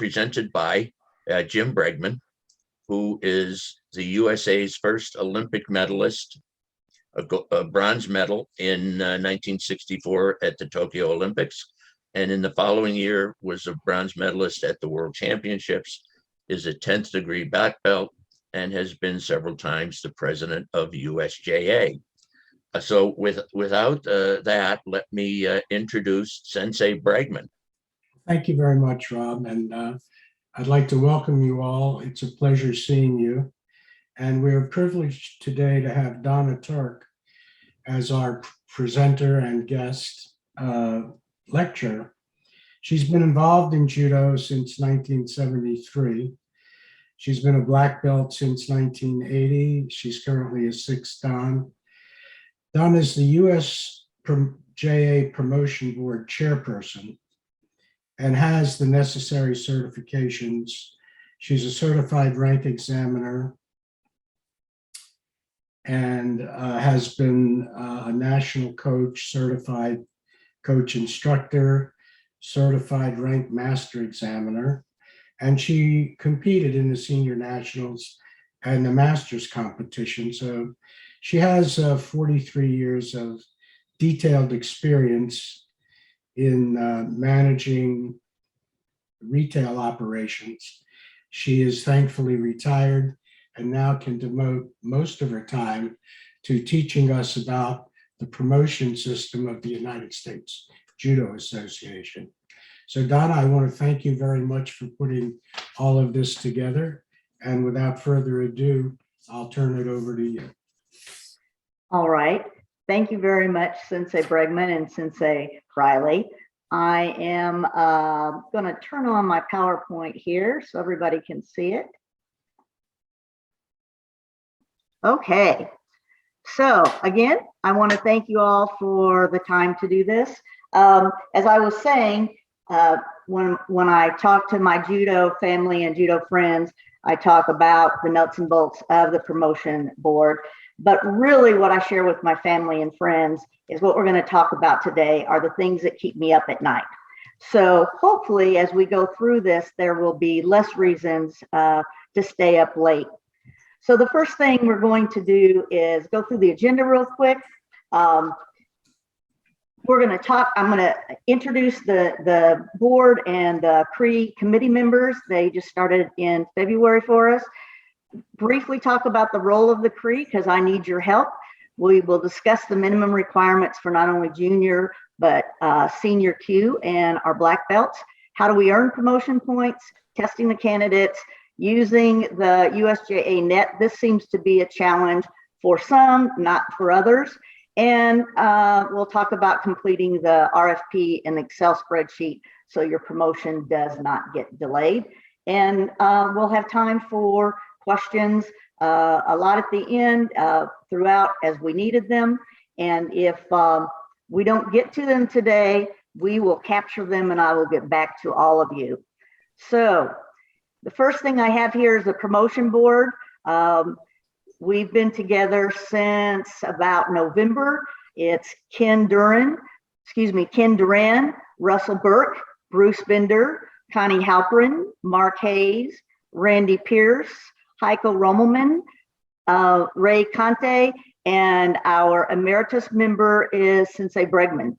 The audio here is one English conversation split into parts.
presented by Jim Bregman, who is the USA's first Olympic medalist, a bronze medal in 1964 at the Tokyo Olympics. And in the following year was a bronze medalist at the World Championships, is a 10th degree black belt, and has been several times the president of USJA. So without that, let me introduce Sensei Bregman. Thank you very much, Rob. And I'd like to welcome you all. It's a pleasure seeing you. And we're privileged today to have Donna Turk as our presenter and guest lecturer. She's been involved in judo since 1973. She's been a black belt since 1980. She's currently a 6th Dan. Donna is the USJA Promotion Board chairperson and has the necessary certifications. She's a certified rank examiner and has been a national coach, certified coach instructor, certified rank master examiner, and she competed in the senior nationals and the masters competition. So she has 43 years of detailed experience in managing retail operations. She is thankfully retired and now can devote most of her time to teaching us about the promotion system of the United States Judo Association. So Donna, I want to thank you very much for putting all of this together. And without further ado, I'll turn it over to you. All right. Thank you very much, Sensei Bregman and Sensei Riley. I am going to turn on my PowerPoint here so everybody can see it. Okay. So again, I want to thank you all for the time to do this. As I was saying, when I talk to my judo family and judo friends, I talk about the nuts and bolts of the promotion board. But really what I share with my family and friends is what we're going to talk about today are the things that keep me up at night. So hopefully as we go through this, there will be less reasons to stay up late. So the first thing we're going to do is go through the agenda real quick. We're going to talk, I'm going to introduce the board and the CRE committee members. They just started in February for us. Briefly talk about the role of the CRE because I need your help. We will discuss the minimum requirements for not only junior, but senior Q and our black belts. How do we earn promotion points? Testing the candidates, using the USJA net. This seems to be a challenge for some, not for others. And we'll talk about completing the RFP and Excel spreadsheet so your promotion does not get delayed. And we'll have time for questions, a lot at the end, throughout as we needed them. And if we don't get to them today, we will capture them and I will get back to all of you. So the first thing I have here is the promotion board. We've been together since about November. It's Ken Duran, Russell Burke, Bruce Bender, Connie Halperin, Mark Hayes, Randy Pierce, Heiko Rommelman, Ray Conte, and our emeritus member is Sensei Bregman.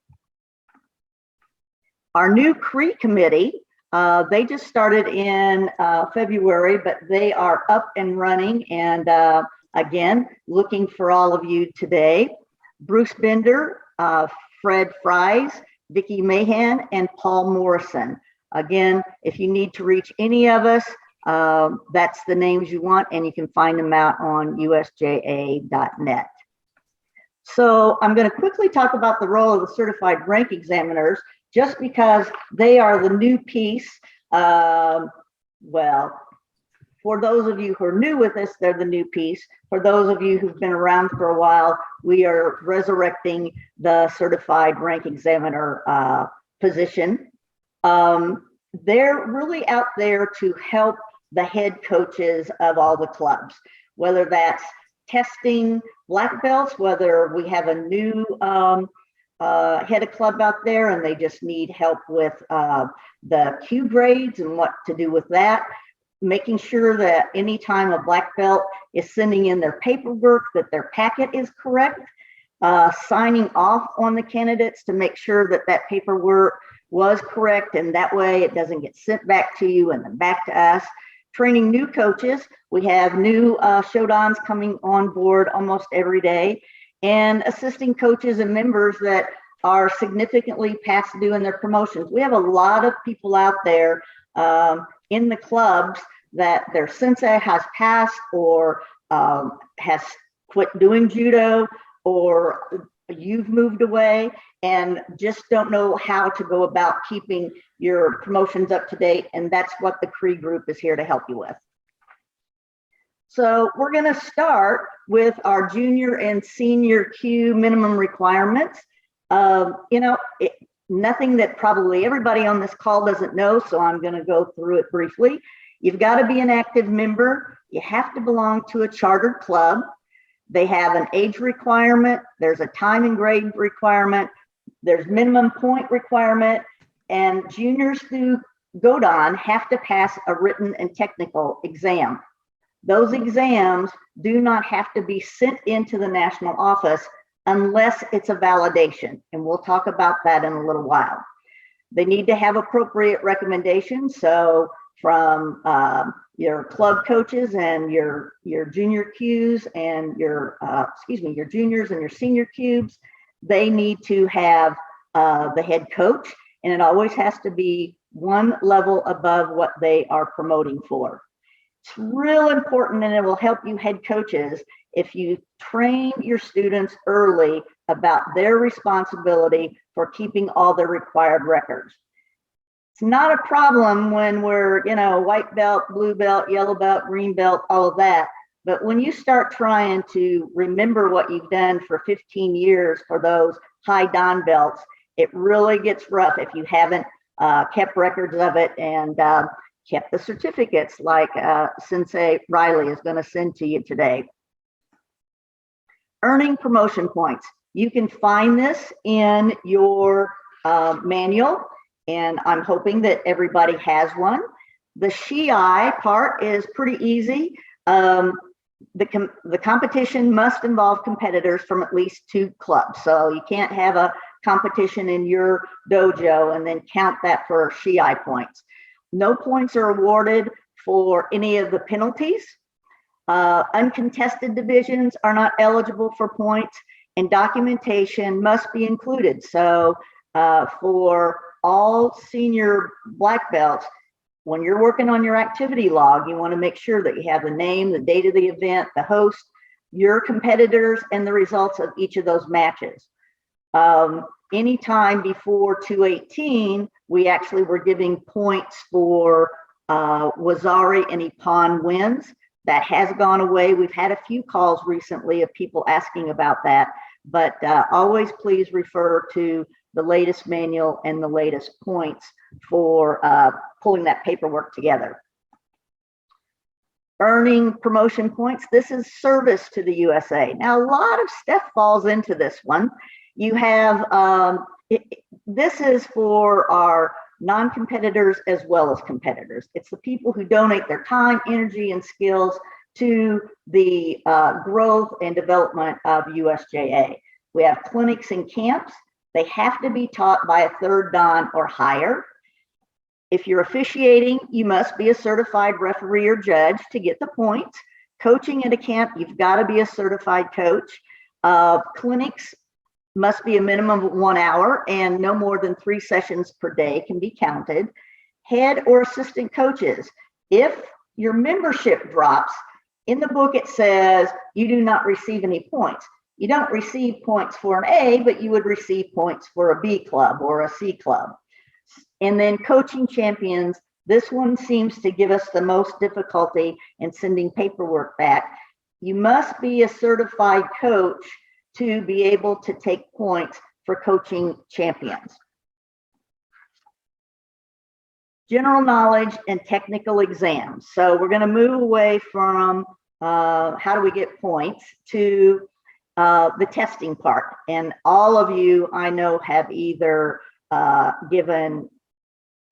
Our new CRE committee, they just started in February, but they are up and running and again, looking for all of you today. Bruce Bender, Fred Fries, Vicki Mahan, and Paul Morrison. Again, if you need to reach any of us, that's the names you want, and you can find them out on usja.net. So I'm going to quickly talk about the role of the certified rank examiners, just because they are the new piece. Well, for those of you who are new with us, they're the new piece. For those of you who've been around for a while, we are resurrecting the certified rank examiner position. They're really out there to help the head coaches of all the clubs, whether that's testing black belts, whether we have a new head of club out there and they just need help with the cue grades and what to do with that, making sure that anytime a black belt is sending in their paperwork that their packet is correct, signing off on the candidates to make sure that that paperwork was correct, and that way it doesn't get sent back to you and then back to us. Training new coaches. We have new showdowns coming on board almost every day, and assisting coaches and members that are significantly past due in their promotions. We have a lot of people out there in the clubs that their sensei has passed or has quit doing judo, or you've moved away and just don't know how to go about keeping your promotions up to date. And that's what the CRE group is here to help you with. So we're going to start with our junior and senior Q minimum requirements. Nothing that probably everybody on this call doesn't know, so I'm going to go through it briefly. You've got to be an active member. You have to belong to a chartered club. They have an age requirement. There's a time and grade requirement. There's minimum point requirement, and juniors through Godon have to pass a written and technical exam. Those exams do not have to be sent into the national office unless it's a validation, and we'll talk about that in a little while. They need to have appropriate recommendations. So from your club coaches and your junior Qs and your juniors and your senior cubes, they need to have the head coach, and it always has to be one level above what they are promoting for. It's real important, and it will help you head coaches if you train your students early about their responsibility for keeping all their required records. It's not a problem when we're, white belt, blue belt, yellow belt, green belt, all of that. But when you start trying to remember what you've done for 15 years for those high Dan belts, it really gets rough if you haven't kept records of it and kept the certificates like Sensei Riley is going to send to you today. Earning promotion points. You can find this in your manual, and I'm hoping that everybody has one. The SHI part is pretty easy. The competition must involve competitors from at least 2 clubs. So you can't have a competition in your dojo and then count that for SHI points. No points are awarded for any of the penalties. Uncontested divisions are not eligible for points, and documentation must be included. So for all senior black belts, when you're working on your activity log, you want to make sure that you have the name, the date of the event, the host, your competitors, and the results of each of those matches. Anytime before 218, we actually were giving points for Wazari and Ippon wins. That has gone away. We've had a few calls recently of people asking about that, but always please refer to the latest manual and the latest points for pulling that paperwork together. Earning promotion points. This is service to the USA. Now, a lot of stuff falls into this one. You have, this is for our non-competitors as well as competitors. It's the people who donate their time, energy, and skills to the growth and development of USJA. We have clinics and camps. They have to be taught by a 3rd Dan or higher. If you're officiating, you must be a certified referee or judge to get the points. Coaching at a camp, you've got to be a certified coach. Clinics must be a minimum of 1 hour, and no more than 3 sessions per day can be counted. Head or assistant coaches. If your membership drops, in the book it says you do not receive any points. You don't receive points for an A, but you would receive points for a B club or a C club. And then coaching champions. This one seems to give us the most difficulty in sending paperwork back. You must be a certified coach to be able to take points for coaching champions. General knowledge and technical exams. So we're going to move away from how do we get points to the testing part. And all of you I know have either given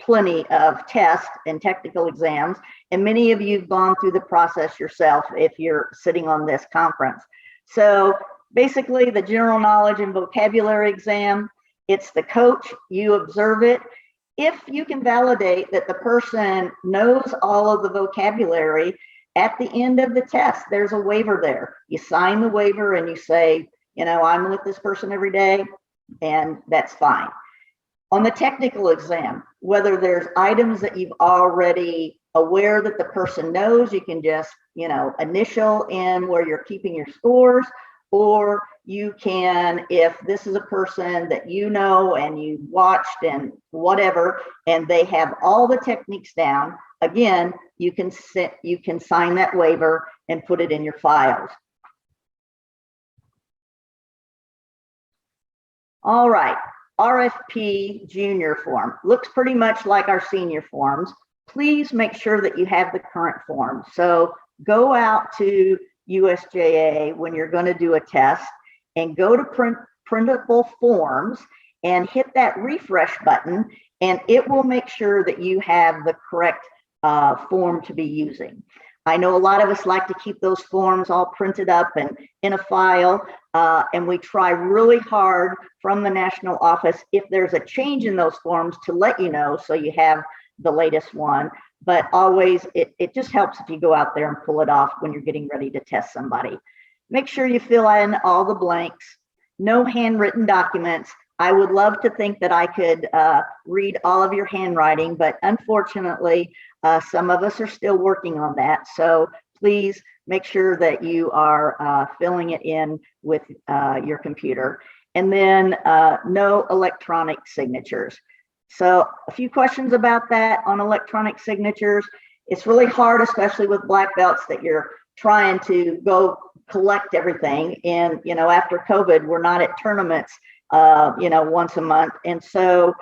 plenty of tests and technical exams, and many of you have gone through the process yourself if you're sitting on this conference. So basically the general knowledge and vocabulary exam, it's the coach, you observe it. If you can validate that the person knows all of the vocabulary, at the end of the test, there's a waiver there. You sign the waiver and you say, you know, I'm with this person every day, and that's fine. On the technical exam, whether there's items that you've already aware that the person knows, you can just, you know, initial in where you're keeping your scores, or you can, if this is a person that you know and you watched and whatever, and they have all the techniques down, again, you can sign that waiver and put it in your files. All right, RFP junior form looks pretty much like our senior forms. Please make sure that you have the current form. So go out to USJA when you're going to do a test and go to printable forms and hit that refresh button, and it will make sure that you have the correct form to be using. I know a lot of us like to keep those forms all printed up and in a file, and we try really hard from the national office if there's a change in those forms to let you know so you have the latest one. But always, it just helps if you go out there and pull it off when you're getting ready to test somebody. Make sure you fill in all the blanks. No handwritten documents. I would love to think that I could read all of your handwriting, but unfortunately, some of us are still working on that. So please make sure that you are filling it in with your computer. And then no electronic signatures. So a few questions about that on electronic signatures. It's really hard, especially with black belts, that you're trying to go collect everything. And, you know, after COVID, we're not at tournaments, you know, once a month. And so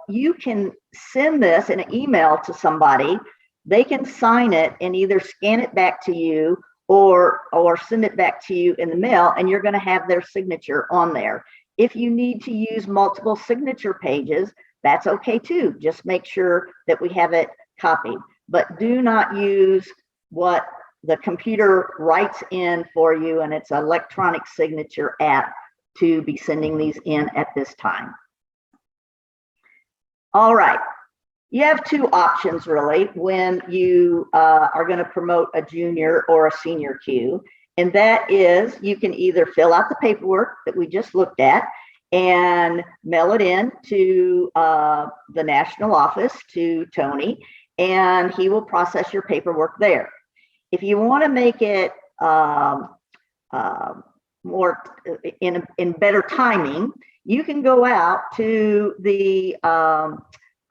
you can send this in an email to somebody. They can sign it and either scan it back to you or send it back to you in the mail, and you're going to have their signature on there. If you need to use multiple signature pages, that's okay too. Just make sure that we have it copied, but do not use what the computer writes in for you, and it's an electronic signature app to be sending these in at this time. All right, you have two options really when you are going to promote a junior or a senior Q, and that is you can either fill out the paperwork that we just looked at and mail it in to the national office to Tony, and he will process your paperwork there. If you want to make it more in better timing, you can go out to the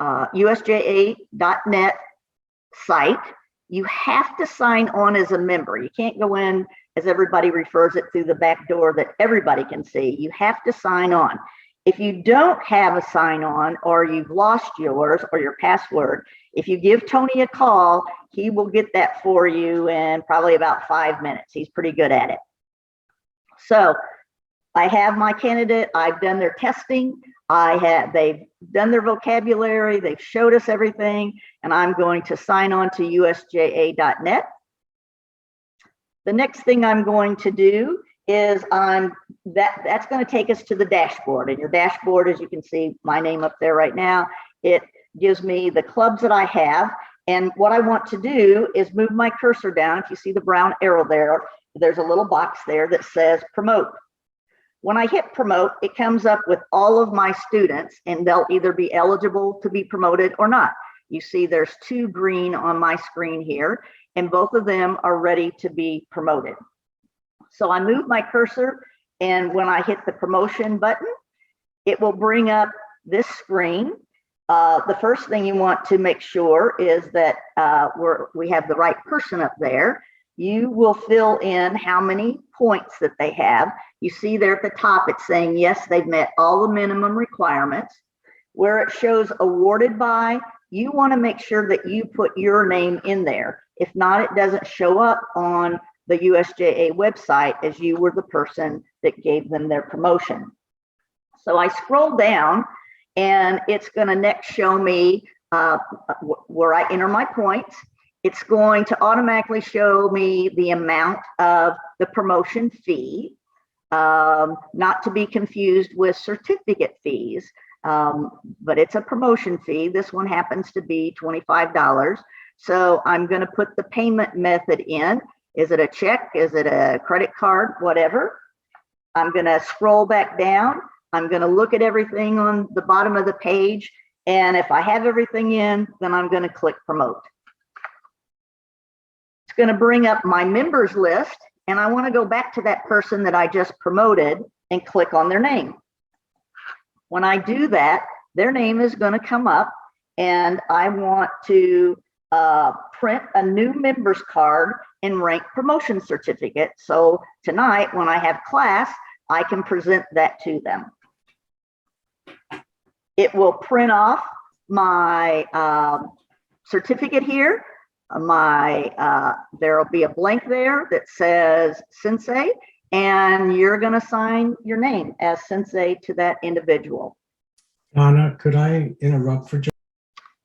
USJA.net site. You have to sign on as a member. You can't go in, as everybody refers it, through the back door that everybody can see. You have to sign on. If you don't have a sign on, or you've lost yours or your password, if you give Tony a call, he will get that for you in probably about 5 minutes. He's pretty good at it. So I have my candidate. I've done their testing. They've done their vocabulary. They've showed us everything, and I'm going to sign on to USJA.net. The next thing I'm going to do is that's going to take us to the dashboard. And your dashboard, as you can see, my name up there right now, it gives me the clubs that I have. And what I want to do is move my cursor down. If you see the brown arrow there, there's a little box there that says promote. When I hit promote, it comes up with all of my students, and they'll either be eligible to be promoted or not. You see there's 2 green on my screen here, and both of them are ready to be promoted. So I move my cursor, and when I hit the promotion button, it will bring up this screen. The first thing you want to make sure is that we have the right person up there. You will fill in how many points that they have. You see there at the top, it's saying, yes, they've met all the minimum requirements. Where it shows awarded by, you want to make sure that you put your name in there. If not, it doesn't show up on the USJA website as you were the person that gave them their promotion. So I scroll down and it's going to next show me where I enter my points. It's going to automatically show me the amount of the promotion fee, not to be confused with certificate fees, but it's a promotion fee. This one happens to be $25. So I'm going to put the payment method in. Is it a check? Is it a credit card? Whatever. I'm going to scroll back down. I'm going to look at everything on the bottom of the page. And if I have everything in, then I'm going to click promote. It's going to bring up my members list. And I want to go back to that person that I just promoted and click on their name. When I do that, their name is going to come up, and I want to print a new members card and rank promotion certificate. So tonight, when I have class, I can present that to them. It will print off my certificate here. There'll be a blank there that says Sensei, and you're going to sign your name as Sensei to that individual. Donna, could I interrupt for just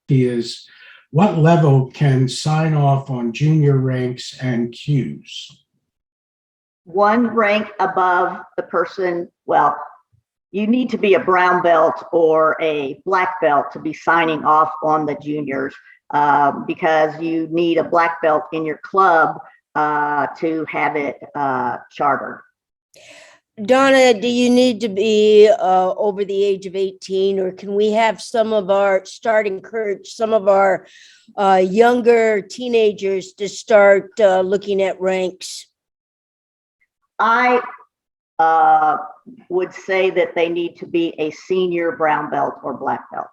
is what level can sign off on junior ranks and cues? One rank above the person. Well, you need to be a brown belt or a black belt to be signing off on the juniors, because you need a black belt in your club to have it chartered. Donna, do you need to be over the age of 18, or can we have some of our encourage some of our younger teenagers to start looking at ranks? I would say that they need to be a senior brown belt or black belt.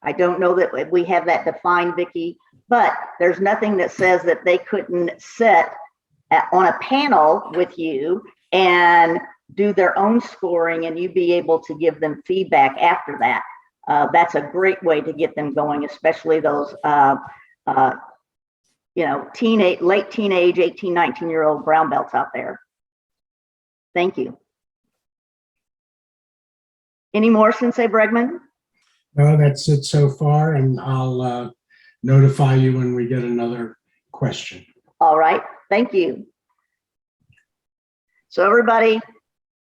I don't know that we have that defined, Vicki, but there's nothing that says that they couldn't sit on a panel with you and do their own scoring and you be able to give them feedback after that. That's a great way to get them going, especially those, late teenage, 18, 19-year-old brown belts out there. Thank you. Any more, Sensei Bregman? No, that's it so far, and I'll notify you when we get another question. All right, thank you. So everybody,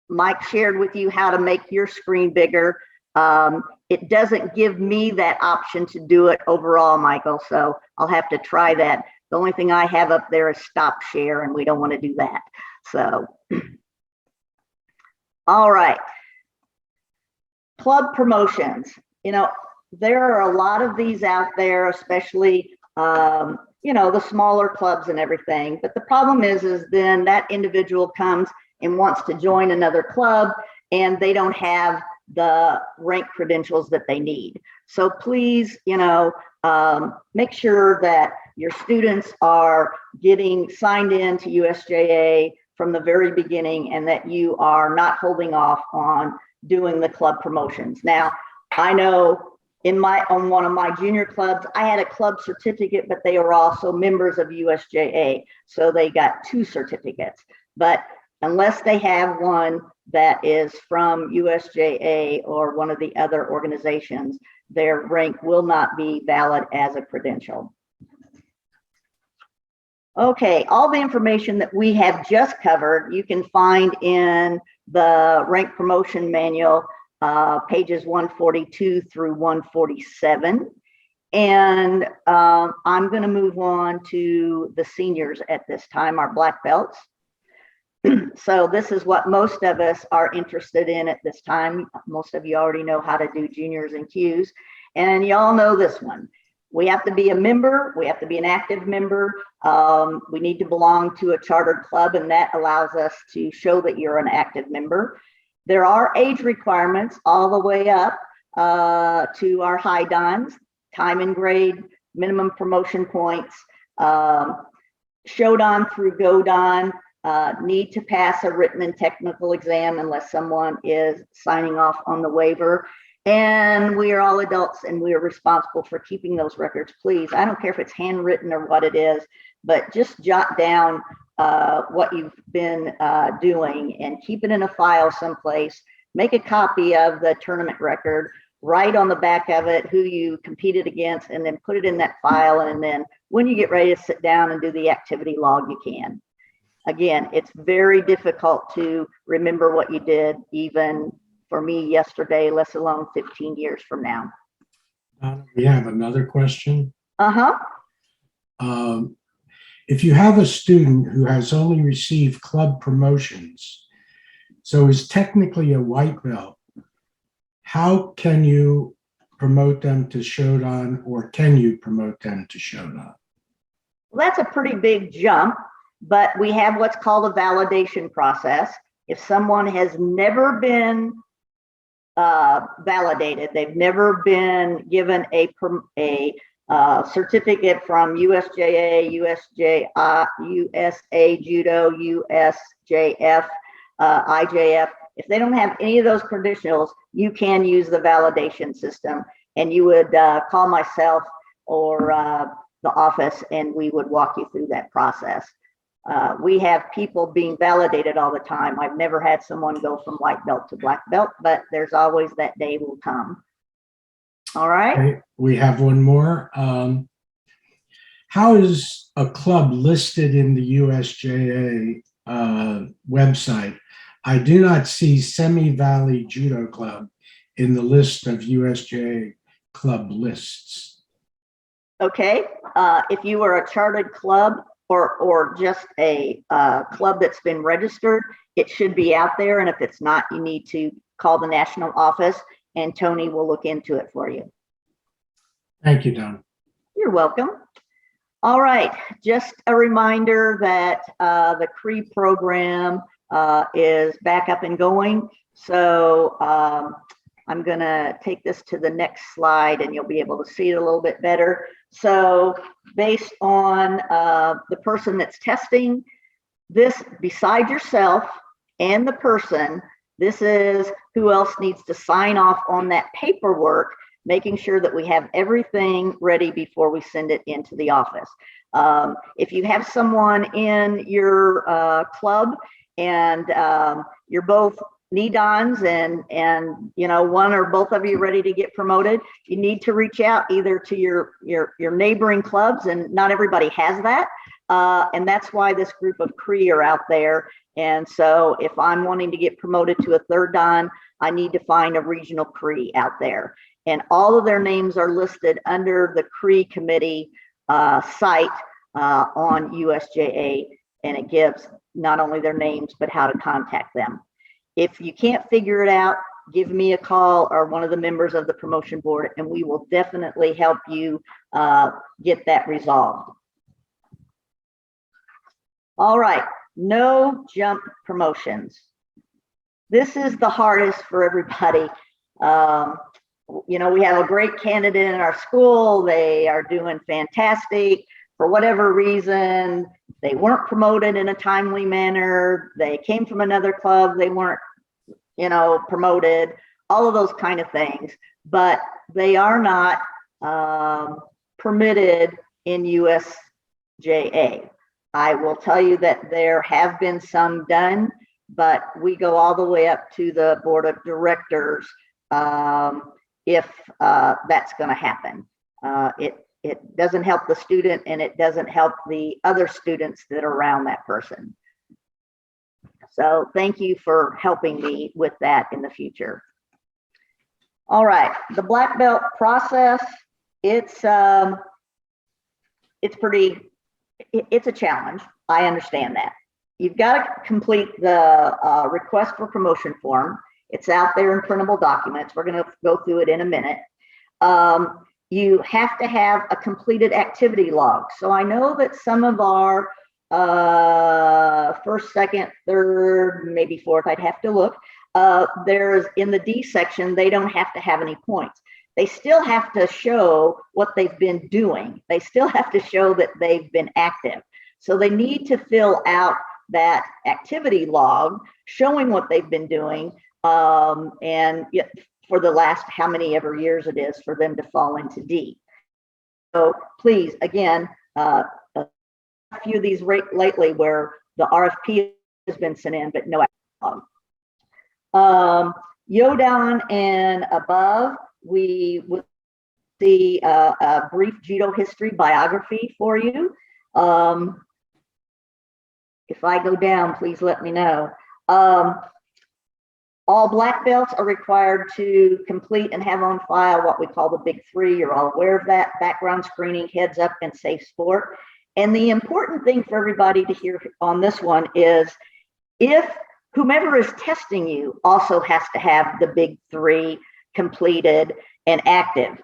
Mike shared with you how to make your screen bigger. It doesn't give me that option to do it overall, Michael, so I'll have to try that. The only thing I have up there is stop share, and we don't want to do that. So, all right. Club promotions. There are a lot of these out there, especially, the smaller clubs and everything. But the problem is then that individual comes and wants to join another club and they don't have the rank credentials that they need. So please, make sure that your students are getting signed in to USJA from the very beginning and that you are not holding off on doing the club promotions. Now, I know on one of my junior clubs, I had a club certificate, but they were also members of USJA. So they got 2 certificates. But unless they have one that is from USJA or one of the other organizations, their rank will not be valid as a credential. Okay, all the information that we have just covered, you can find in the rank promotion manual, pages 142 through 147. And I'm going to move on to the seniors at this time, our black belts. So this is what most of us are interested in at this time. Most of you already know how to do juniors and Qs, and y'all know this one. We have to be a member. We have to be an active member. We need to belong to a chartered club, and that allows us to show that you're an active member. There are age requirements all the way up to our high dons, time and grade, minimum promotion points, Shodan through Godan, need to pass a written and technical exam unless someone is signing off on the waiver. And we are all adults and we are responsible for keeping those records. Please, I don't care if it's handwritten or what it is, but just jot down what you've been doing and keep it in a file someplace. Make a copy of the tournament record, write on the back of it who you competed against, and then put it in that file. And then when you get ready to sit down and do the activity log, you can. Again, it's very difficult to remember what you did, even for me yesterday, let alone 15 years from now. We have another question. Uh-huh. If you have a student who has only received club promotions, so is technically a white belt, how can you promote them to Shodan, or can you promote them to Shodan? Well, that's a pretty big jump, but we have what's called a validation process. If someone has never been validated, they've never been given a certificate from USJA, USA Judo, USJF, IJF. If they don't have any of those credentials, you can use the validation system, and you would call myself or the office, and we would walk you through that process. We have people being validated all the time. I've never had someone go from white belt to black belt, but there's always that day will come. All right. Okay, we have one more. How is a club listed in the USJA website? I do not see Semi Valley Judo Club in the list of USJA club lists. Okay. If you are a chartered club or just a club that's been registered, it should be out there. And if it's not, you need to call the national office, and Tony will look into it for you. Thank you, Don. You're welcome. All right, just a reminder that the CRE program is back up and going. So I'm gonna take this to the next slide and you'll be able to see it a little bit better. So based on the person that's testing this, beside yourself and the person, this is who else needs to sign off on that paperwork, making sure that we have everything ready before we send it into the office. If you have someone in your club and you're both knee-dons and you know, one or both of you ready to get promoted, you need to reach out either to your neighboring clubs, and not everybody has that. And that's why this group of CRE are out there. And so if I'm wanting to get promoted to a third dan, I need to find a regional CRE out there. And all of their names are listed under the CRE committee site on USJA, and it gives not only their names, but how to contact them. If you can't figure it out, give me a call or one of the members of the promotion board, and we will definitely help you get that resolved. All right, no jump promotions. This is the hardest for everybody. You know, we have a great candidate in our school. They are doing fantastic. For whatever reason, they weren't promoted in a timely manner. They came from another club. They weren't, you know, promoted, all of those kind of things, but they are not permitted in USJA. I will tell you that there have been some done, but we go all the way up to the board of directors if that's going to happen. It doesn't help the student, and it doesn't help the other students that are around that person. So thank you for helping me with that in the future. All right, the black belt process, it's a challenge. I understand that. You've got to complete the request for promotion form. It's out there in printable documents. We're going to go through it in a minute. You have to have a completed activity log. So I know that some of our first, second, third, maybe fourth, I'd have to look. There's in the D section, they don't have to have any points. They still have to show what they've been doing. They still have to show that they've been active. So they need to fill out that activity log showing what they've been doing, and for the last how many ever years it is for them to fall into D. So please, again, a few of these lately where The RFP has been sent in, but no action. Yodan and above, we would see a brief judo history biography for you. If I go down, please let me know. All black belts are required to complete and have on file what we call the big three. You're all aware of that: background screening, heads up, and safe sport. And the important thing for everybody to hear on this one is, if whomever is testing you also has to have the big three completed and active.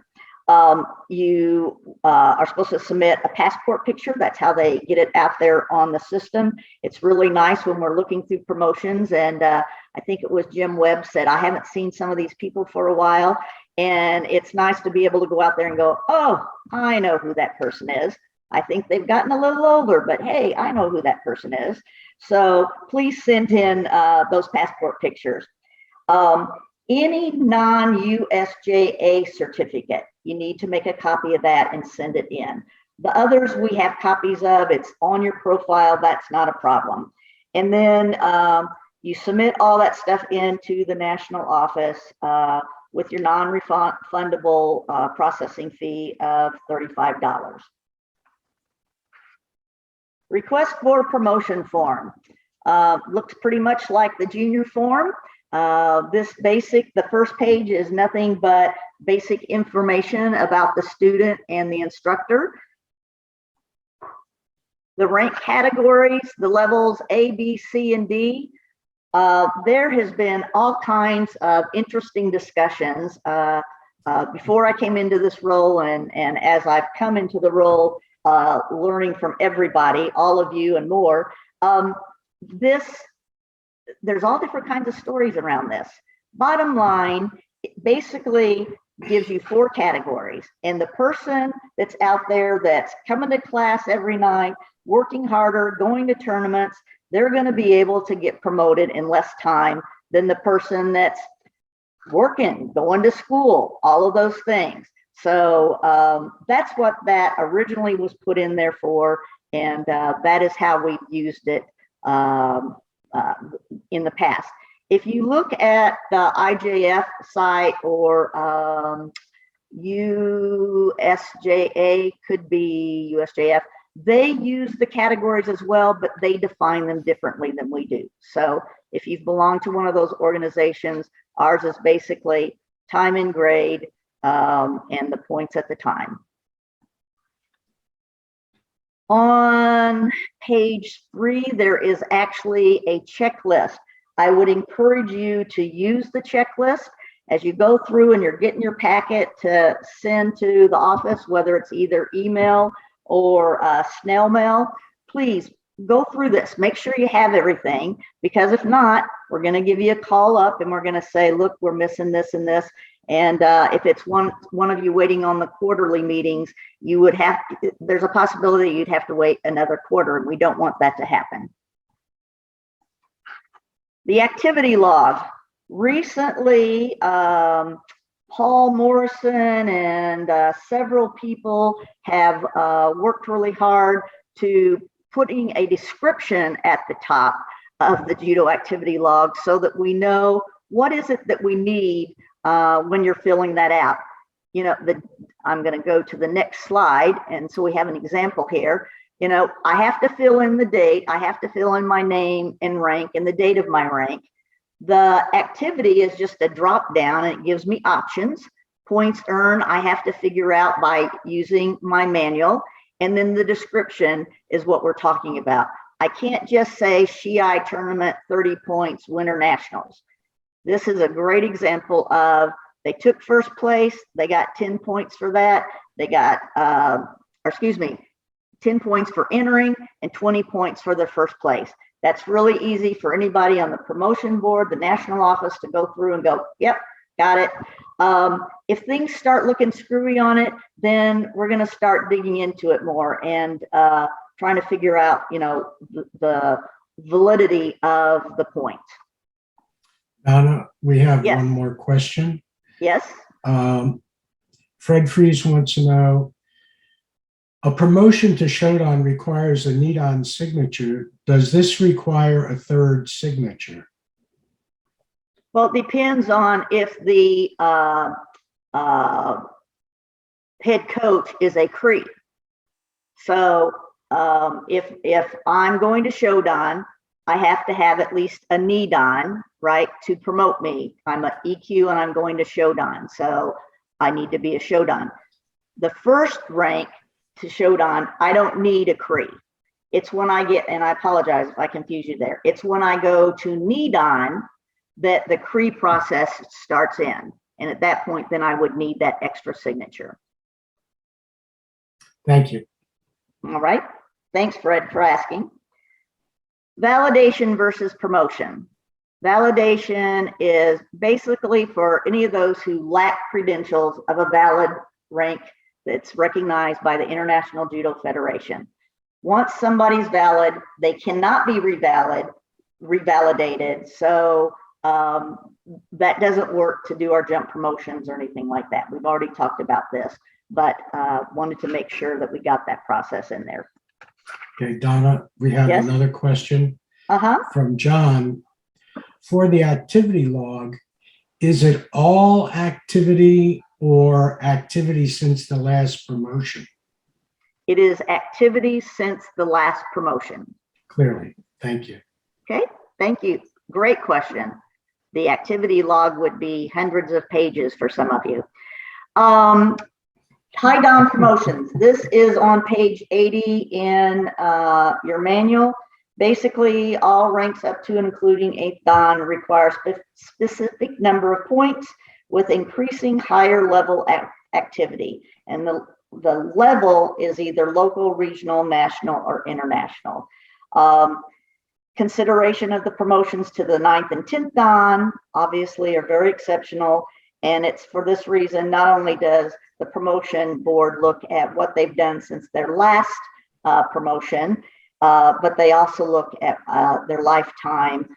You are supposed to submit a passport picture. That's how they get it out there on the system. It's really nice when we're looking through promotions. And I think it was Jim Webb said, I haven't seen some of these people for a while. And it's nice to be able to go out there and go, oh, I know who that person is. I think they've gotten a little older, but hey, I know who that person is. So please send in those passport pictures. Any non-USJA certificate, you need to make a copy of that and send it in. The others we have copies of. It's on your profile. That's not a problem. And then you submit all that stuff into the national office with your non-refundable processing fee of $35. Request for promotion form. Looks pretty much like the junior form. The first page is nothing but basic information about the student and the instructor. The rank categories, the levels A, B, C, and D. There has been all kinds of interesting discussions before I came into this role, and as I've come into the role, learning from everybody, all of you and more. There's all different kinds of stories around this. Bottom line, it basically gives you 4 categories. And the person that's out there that's coming to class every night, working harder, going to tournaments, they're going to be able to get promoted in less time than the person that's working, going to school, all of those things. So that's what that originally was put in there for. And that is how we've used it in the past. If you look at the IJF site or USJA, could be USJF, they use the categories as well, but they define them differently than we do. So if you've belonged to one of those organizations, ours is basically time and grade and the points at the time. On page 3, there is actually a checklist. I would encourage you to use the checklist as you go through and you're getting your packet to send to the office, whether it's either email or snail mail. Please go through this. Make sure you have everything, because if not, we're going to give you a call up and we're going to say, look, we're missing this and this. And if it's one of you waiting on the quarterly meetings, you would have, there's a possibility you'd have to wait another quarter, and we don't want that to happen. The activity log. Recently, Paul Morrison and several people have worked really hard to putting a description at the top of the judo activity log so that we know what is it that we need when you're filling that out. You know, I'm going to go to the next slide, and so we have an example here. You know, I have to fill in the date, I have to fill in my name and rank and the date of my rank. The activity is just a drop down, and it gives me options. Points earned, I have to figure out by using my manual, and then the description is what we're talking about. I can't just say Shiai tournament, 30 points, winter nationals. This is a great example of, they took first place, they got 10 points for that. They got, 10 points for entering and 20 points for their first place. That's really easy for anybody on the promotion board, the national office, to go through and go, yep, got it. If things start looking screwy on it, then we're going to start digging into it more and trying to figure out, you know, the validity of the points. Donna, we have Yes. one more question. Yes. Fred Fries wants to know, A promotion to Shodan requires a Nidan signature. Does this require a third signature? Well, it depends on if the head coach is a Cree. So if I'm going to Shodan, I have to have at least a Nidan, right, to promote me. I'm an EQ and I'm going to Shodan, so I need to be a Shodan. The first rank to Shodan, I don't need a Cree. It's when I get, and I apologize if I confuse you there, it's when I go to Nidan that the Cree process starts in. And at that point, then I would need that extra signature. Thank you. All right. Thanks, Fred, for asking. Validation versus promotion. Validation is basically for any of those who lack credentials of a valid rank that's recognized by the International Judo Federation. Once somebody's valid, they cannot be revalidated. So that doesn't work to do our jump promotions or anything like that. We've already talked about this, but wanted to make sure that we got that process in there. Okay, Donna, we have Yes? another question Uh-huh. from John. For the activity log, is it all activity or activity since the last promotion? It is activities since the last promotion. Clearly, thank you. Okay, thank you. Great question. The activity log would be hundreds of pages for some of you. High down promotions. This is on page 80 in your manual. Basically, all ranks up to and including 8th Dan require specific number of points with increasing higher level activity. And the level is either local, regional, national, or international. Consideration of the promotions to the 9th and 10th Dan obviously are very exceptional. And it's for this reason, not only does the promotion board look at what they've done since their last promotion, but they also look at their lifetime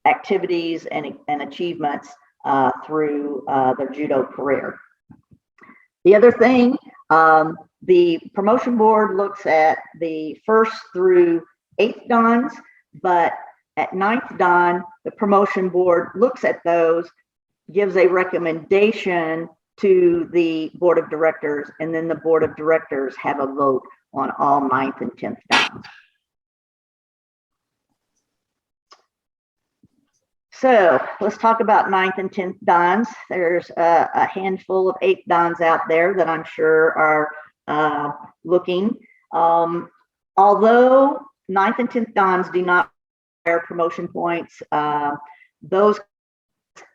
activities and achievements through their judo career. The other thing, the promotion board looks at the 1st through 8th dans, but at 9th dan, the promotion board looks at those, gives a recommendation to the board of directors, and then the board of directors have a vote on all 9th and 10th dans. So let's talk about 9th and 10th dans. There's a handful of 8th dans out there that I'm sure are looking. Although 9th and 10th dans do not require promotion points, those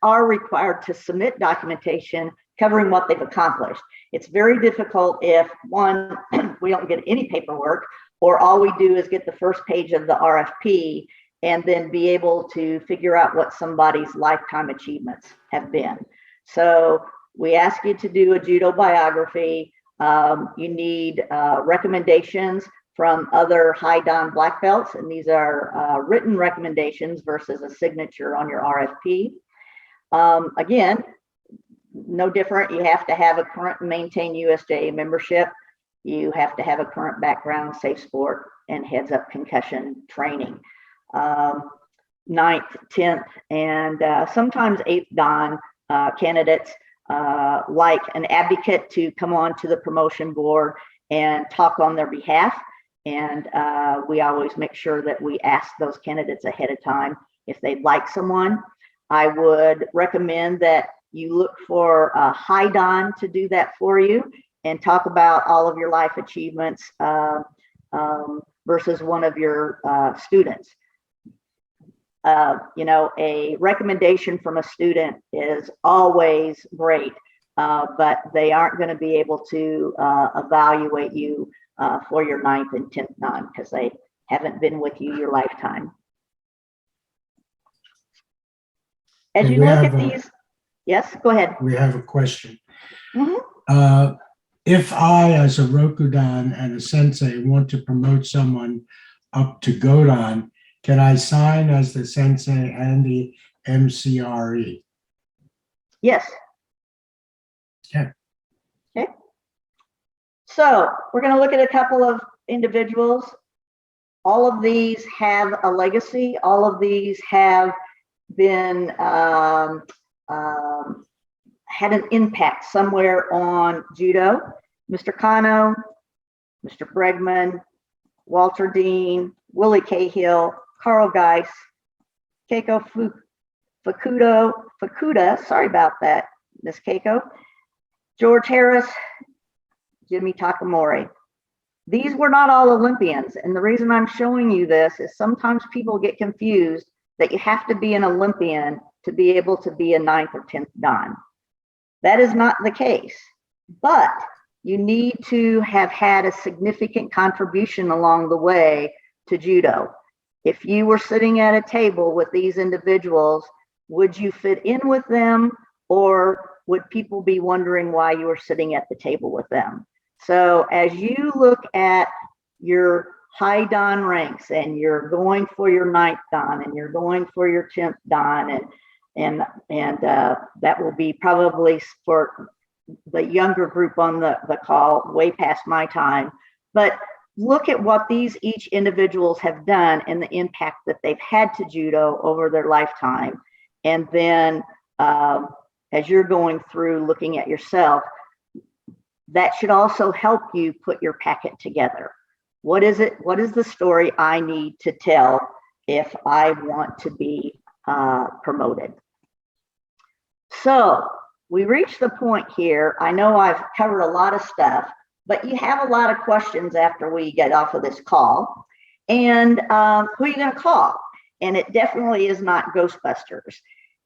are required to submit documentation covering what they've accomplished. It's very difficult if, one, we don't get any paperwork, or all we do is get the first page of the RFP and then be able to figure out what somebody's lifetime achievements have been. So we ask you to do a judo biography. You need recommendations from other high dan black belts, and these are written recommendations versus a signature on your RFP. Again, no different. You have to have a current and maintain USJA membership. You have to have a current background, safe sport, and heads up concussion training. 9th, 10th, and sometimes 8th dan candidates like an advocate to come on to the promotion board and talk on their behalf. And we always make sure that we ask those candidates ahead of time if they'd like someone. I would recommend that you look for a high dan to do that for you and talk about all of your life achievements versus one of your students. You know, a recommendation from a student is always great, but they aren't going to be able to evaluate you for your 9th and 10th dan because they haven't been with you your lifetime. As And you we look have at these, yes, go ahead. We have a question. Mhm. If I, as a Rokudan and a sensei, want to promote someone up to Godan, can I sign as the sensei and the MCRE? Yes. Okay. Okay. So we're going to look at a couple of individuals. All of these have a legacy. All of these have been had an impact somewhere on judo. Mr. Kano, Mr. Bregman, Walter Dean, Willie Cahill, Carl Geis, Keiko Fukuda, sorry about that, Miss Keiko, George Harris, Jimmy Takamori. These were not all Olympians, and the reason I'm showing you this is sometimes people get confused that you have to be an Olympian to be able to be a 9th or 10th Dan. That is not the case, but you need to have had a significant contribution along the way to judo. If you were sitting at a table with these individuals, would you fit in with them, or would people be wondering why you were sitting at the table with them? So as you look at your high Dan ranks and you're going for your 9th Dan and you're going for your 10th Dan, and that will be probably for the younger group on the call, way past my time. But look at what these each individuals have done and the impact that they've had to judo over their lifetime. And then as you're going through looking at yourself, that should also help you put your packet together. What is it? What is the story I need to tell if I want to be promoted? So we reached the point here. I know I've covered a lot of stuff, but you have a lot of questions after we get off of this call. And who are you going to call? And it definitely is not Ghostbusters.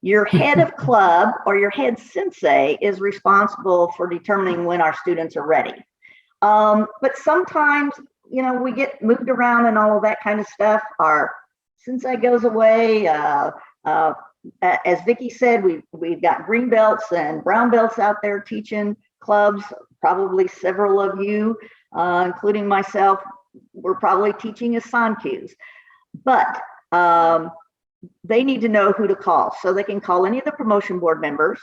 Your head of club or your head sensei is responsible for determining when our students are ready. But sometimes, you know, we get moved around and all of that kind of stuff. Our sensei goes away. As Vicki said, we've got green belts and brown belts out there teaching clubs. Probably several of you, including myself, were probably teaching as Sankyus. But they need to know who to call. So they can call any of the promotion board members.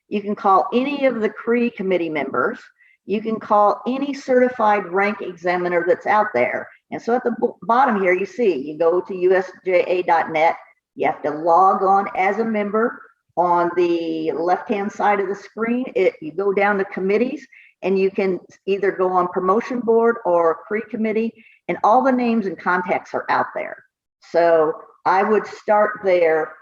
You can call any of the CRE committee members. You can call any certified rank examiner that's out there. And so at the bottom here, you see, you go to USJA.net. You have to log on as a member. On the left-hand side of the screen, you go down to committees, and you can either go on promotion board or CRE committee, and all the names and contacts are out there. So I would start there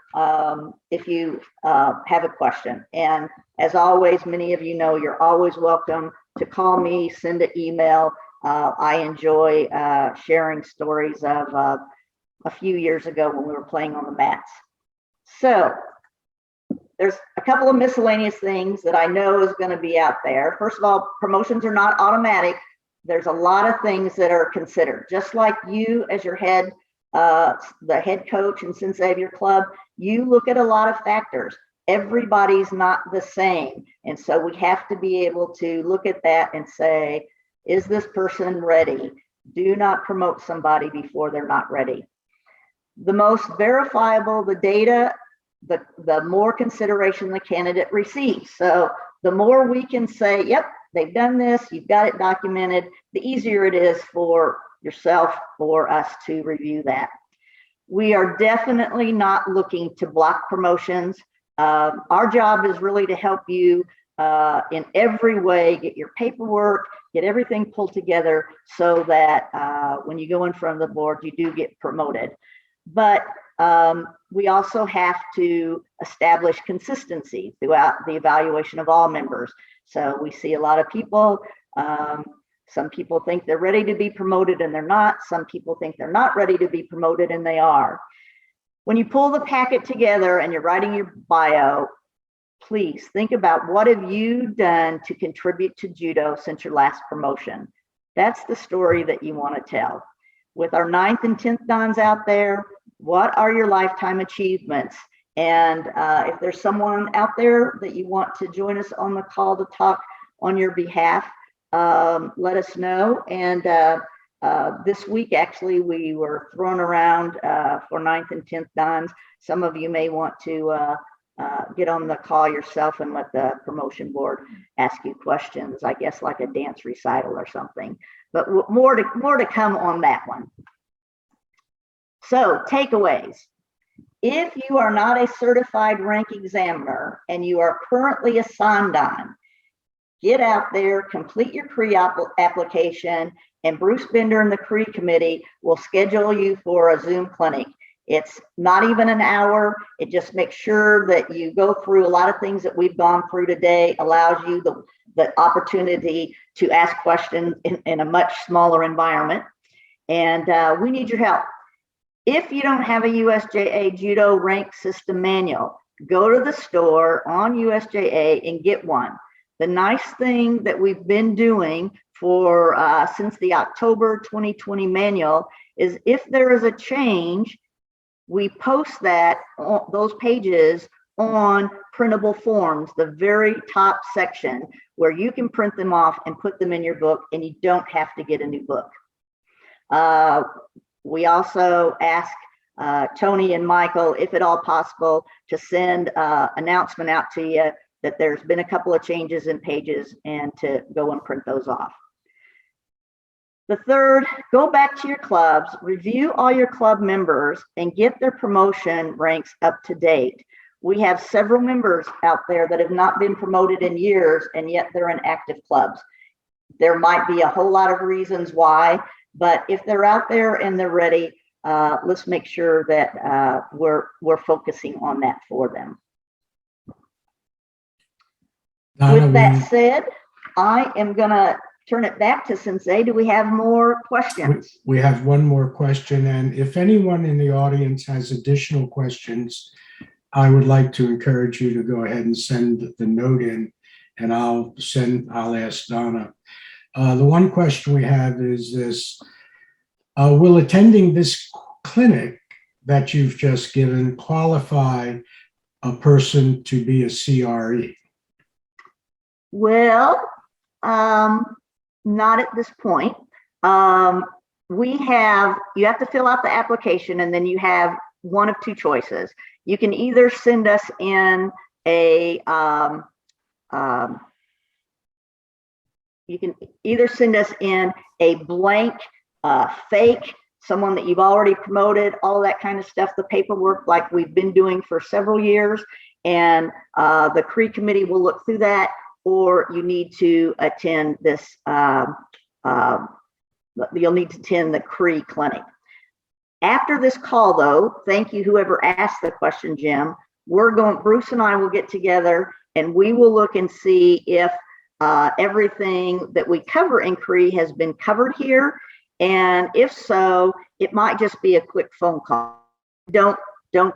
if you have a question. And as always, many of you know you're always welcome to call me, send an email. I enjoy sharing stories of a few years ago when we were playing on the mats. So there's a couple of miscellaneous things that I know is going to be out there. First of all, promotions are not automatic. There's a lot of things that are considered. Just like you as your head, the head coach and sensei of your club, you look at a lot of factors. Everybody's not the same. And so we have to be able to look at that and say, is this person ready? Do not promote somebody before they're not ready. The most verifiable the data, the more consideration the candidate receives. So the more we can say, yep, they've done this, you've got it documented, the easier it is for yourself or us to review that. We are definitely not looking to block promotions. Our job is really to help you in every way, get your paperwork, get everything pulled together so that when you go in front of the board, you do get promoted. But we also have to establish consistency throughout the evaluation of all members. So we see a lot of people, some people think they're ready to be promoted and they're not. Some people think they're not ready to be promoted and they are. When you pull the packet together and you're writing your bio, please think about what have you done to contribute to judo since your last promotion. That's the story that you want to tell. With our 9th and 10th dans out there, what are your lifetime achievements? And if there's someone out there that you want to join us on the call to talk on your behalf, let us know. And this week, actually, we were thrown around for 9th and 10th dans. Some of you may want to get on the call yourself and let the promotion board ask you questions, I guess like a dance recital or something. But more to come on that one. So takeaways. If you are not a certified rank examiner and you are currently assigned on, get out there, complete your CRE application, and Bruce Bender and the CRE committee will schedule you for a Zoom clinic. It's not even an hour. It just makes sure that you go through a lot of things that we've gone through today, allows you the opportunity to ask questions in a much smaller environment. And we need your help. If you don't have a USJA Judo rank system manual, go to the store on USJA and get one. The nice thing that we've been doing for since the October 2020 manual is if there is a change, we post those pages on printable forms, the very top section where you can print them off and put them in your book, and you don't have to get a new book. We also ask Tony and Michael, if at all possible, to send announcement out to you that there's been a couple of changes in pages and to go and print those off. The third, go back to your clubs, review all your club members and get their promotion ranks up to date. We have several members out there that have not been promoted in years, and yet they're in active clubs. There might be a whole lot of reasons why, but if they're out there and they're ready, let's make sure that we're focusing on that for them. Donna, With that said, I am gonna turn it back to Sensei. Do we have more questions? we have one more question, and if anyone in the audience has additional questions, I would like to encourage you to go ahead and send the note in, and I'll ask Donna. The one question we have is this: will attending this clinic that you've just given qualify a person to be a CRE? Well, not at this point. You have to fill out the application, and then you have one of two choices. You can either send us in a blank, fake, someone that you've already promoted, all that kind of stuff, the paperwork like we've been doing for several years, and the CRE committee will look through that, or you need to attend this, you'll need to attend the CRE clinic. After this call though, thank you whoever asked the question, Jim, Bruce and I will get together and we will look and see if everything that we cover in CRE has been covered here. And if so, it might just be a quick phone call. Don't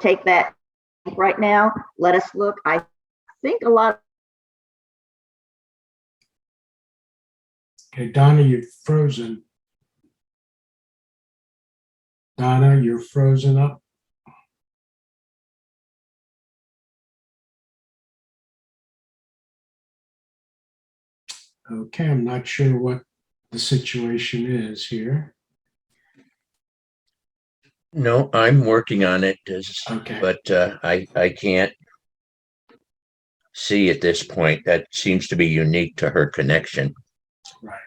take that right now. Let us look. I think a lot. Okay, Donna, you're frozen. Donna, you're frozen up. Okay, I'm not sure what the situation is here. No, I'm working on it, Okay. but I can't see at this point. That seems to be unique to her connection. Right.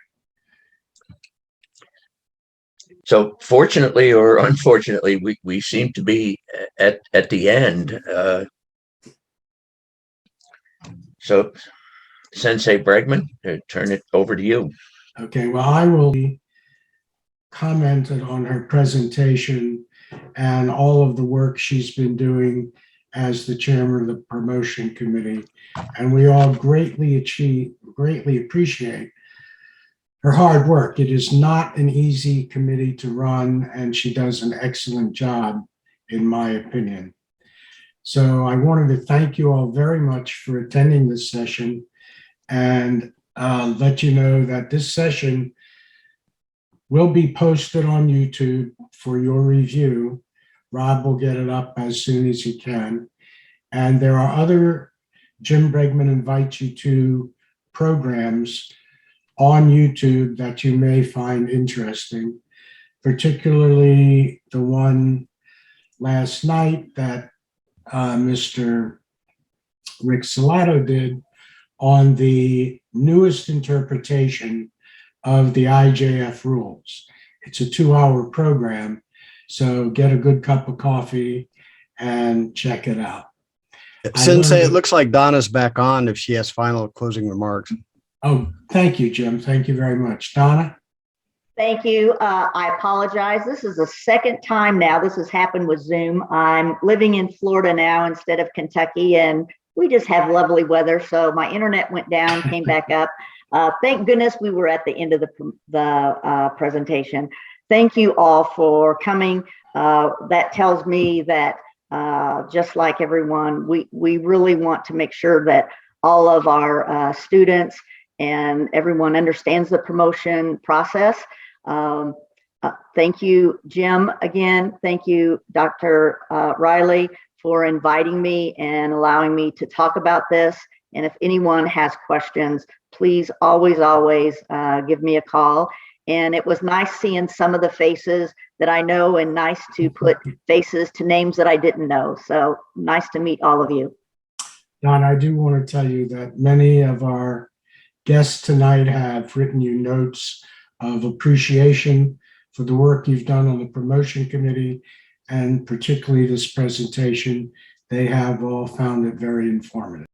So fortunately or unfortunately, we seem to be at the end. So Sensei Bregman, turn it over to you. Okay, well, I will be commented on her presentation and all of the work she's been doing as the chairman of the promotion committee. And we all greatly appreciate her hard work. It is not an easy committee to run, and she does an excellent job, in my opinion. So I wanted to thank you all very much for attending this session, and let you know that this session will be posted on YouTube for your review. Rob will get it up as soon as he can. And there are other Jim Bregman Invites You to programs on YouTube that you may find interesting, particularly the one last night that Mr. Rick Salato did on the newest interpretation of the IJF rules. It's a 2-hour program, so get a good cup of coffee and check it out. Sensei, it learned- looks like Donna's back on if she has final closing remarks. Oh, thank you, Jim. Thank you very much. Donna? Thank you. I apologize. This is the second time now this has happened with Zoom. I'm living in Florida now instead of Kentucky, and we just have lovely weather. So my internet went down, came back up. Thank goodness we were at the end of the presentation. Thank you all for coming. That tells me that just like everyone, we really want to make sure that all of our students and everyone understands the promotion process. Thank you, Jim, again. Thank you, Dr. Riley, for inviting me and allowing me to talk about this. And if anyone has questions, please always give me a call. And it was nice seeing some of the faces that I know and nice to put faces to names that I didn't know. So nice to meet all of you. Don, I do want to tell you that many of our guests tonight have written you notes of appreciation for the work you've done on the promotion committee, and particularly this presentation. They have all found it very informative.